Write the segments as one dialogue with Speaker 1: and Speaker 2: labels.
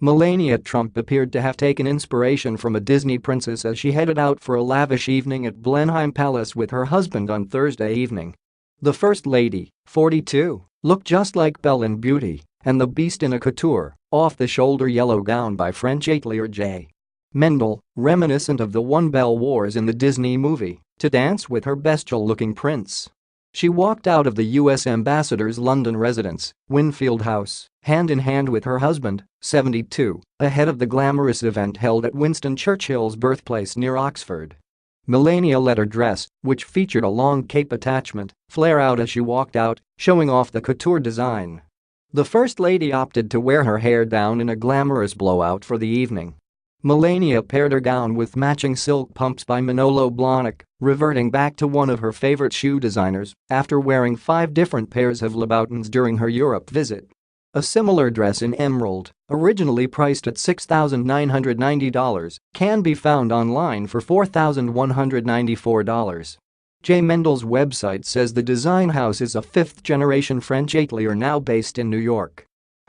Speaker 1: Melania Trump appeared to have taken inspiration from a Disney princess as she headed out for a lavish evening at Blenheim Palace with her husband on Thursday evening. The First Lady, 42, looked just like Belle in Beauty and the Beast in a couture, off-the-shoulder yellow gown by French atelier J. Mendel, reminiscent of the one Belle wore in the Disney movie, to dance with her bestial-looking prince. She walked out of the U.S. ambassador's London residence, Winfield House, hand-in-hand with her husband, 72, ahead of the glamorous event held at Winston Churchill's birthplace near Oxford. Melania let her dress, which featured a long cape attachment, flare out as she walked out, showing off the couture design. The First Lady opted to wear her hair down in a glamorous blowout for the evening. Melania paired her gown with matching silk pumps by Manolo Blahnik, reverting back to one of her favorite shoe designers after wearing 5 different pairs of Louboutins during her Europe visit. A similar dress in emerald, originally priced at $6,990, can be found online for $4,194. J. Mendel's website says the design house is a 5th-generation French atelier now based in New York.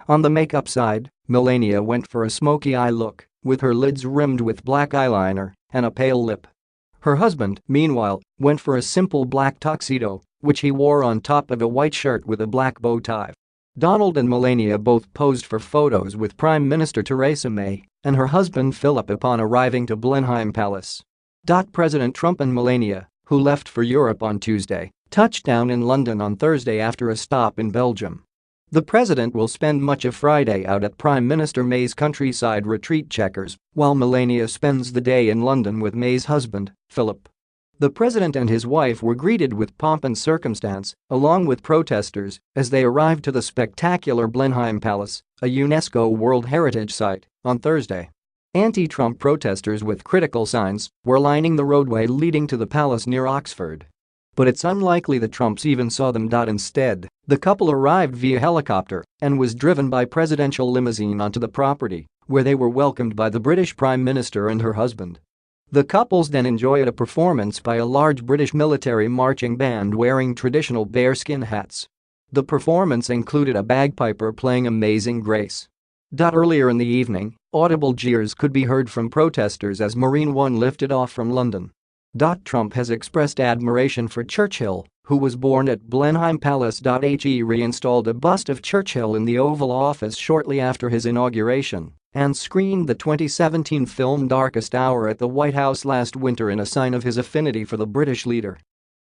Speaker 1: On the makeup side, Melania went for a smoky eye look, with her lids rimmed with black eyeliner and a pale lip. Her husband, meanwhile, went for a simple black tuxedo, which he wore on top of a white shirt with a black bow tie. Donald and Melania both posed for photos with Prime Minister Theresa May and her husband Philip upon arriving to Blenheim Palace. President Trump and Melania, who left for Europe on Tuesday, touched down in London on Thursday after a stop in Belgium. The president will spend much of Friday out at Prime Minister May's countryside retreat Chequers, while Melania spends the day in London with May's husband, Philip. The president and his wife were greeted with pomp and circumstance, along with protesters, as they arrived to the spectacular Blenheim Palace, a UNESCO World Heritage Site, on Thursday. Anti-Trump protesters with critical signs were lining the roadway leading to the palace near Oxford. But it's unlikely the Trumps even saw them. Instead, the couple arrived via helicopter and was driven by presidential limousine onto the property, where they were welcomed by the British Prime Minister and her husband. The couples then enjoyed a performance by a large British military marching band wearing traditional bearskin hats. The performance included a bagpiper playing Amazing Grace. Earlier in the evening, audible jeers could be heard from protesters as Marine One lifted off from London. Trump has expressed admiration for Churchill, who was born at Blenheim Palace. He reinstalled a bust of Churchill in the Oval Office shortly after his inauguration and screened the 2017 film Darkest Hour at the White House last winter in a sign of his affinity for the British leader.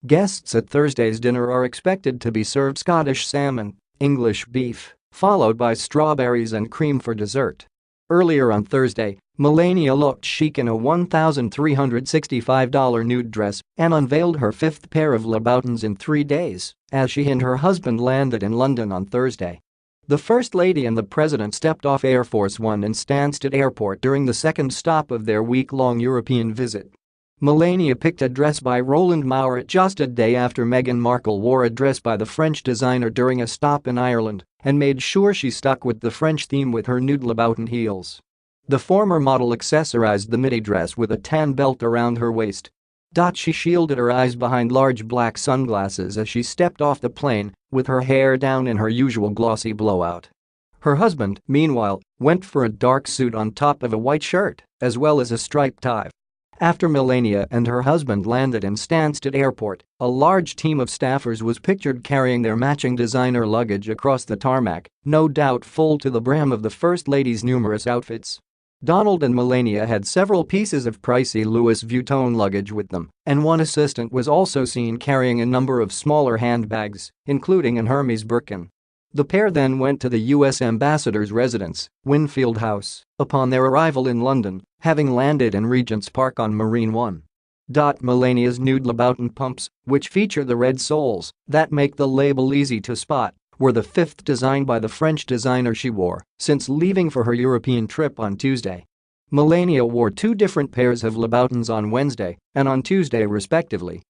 Speaker 1: Guests at Thursday's dinner are expected to be served Scottish salmon, English beef, followed by strawberries and cream for dessert. Earlier on Thursday, Melania looked chic in a $1,365 nude dress and unveiled her 5th pair of Louboutins in 3 days as she and her husband landed in London on Thursday. The First Lady and the President stepped off Air Force One in Stansted Airport during the second stop of their week-long European visit. Melania picked a dress by Roland Maurer just a day after Meghan Markle wore a dress by the French designer during a stop in Ireland and made sure she stuck with the French theme with her nude Louboutin heels. The former model accessorized the midi dress with a tan belt around her waist. She shielded her eyes behind large black sunglasses as she stepped off the plane, with her hair down in her usual glossy blowout. Her husband, meanwhile, went for a dark suit on top of a white shirt, as well as a striped tie. After Melania and her husband landed in Stansted Airport, a large team of staffers was pictured carrying their matching designer luggage across the tarmac, no doubt full to the brim of the First Lady's numerous outfits. Donald and Melania had several pieces of pricey Louis Vuitton luggage with them, and one assistant was also seen carrying a number of smaller handbags, including an Hermes Birkin. The pair then went to the U.S. ambassador's residence, Winfield House, upon their arrival in London, having landed in Regent's Park on Marine One. Melania's nude Louboutin pumps, which feature the red soles that make the label easy to spot, were the 5th designed by the French designer she wore since leaving for her European trip on Tuesday. Melania wore 2 different pairs of Louboutins on Wednesday and on Tuesday respectively,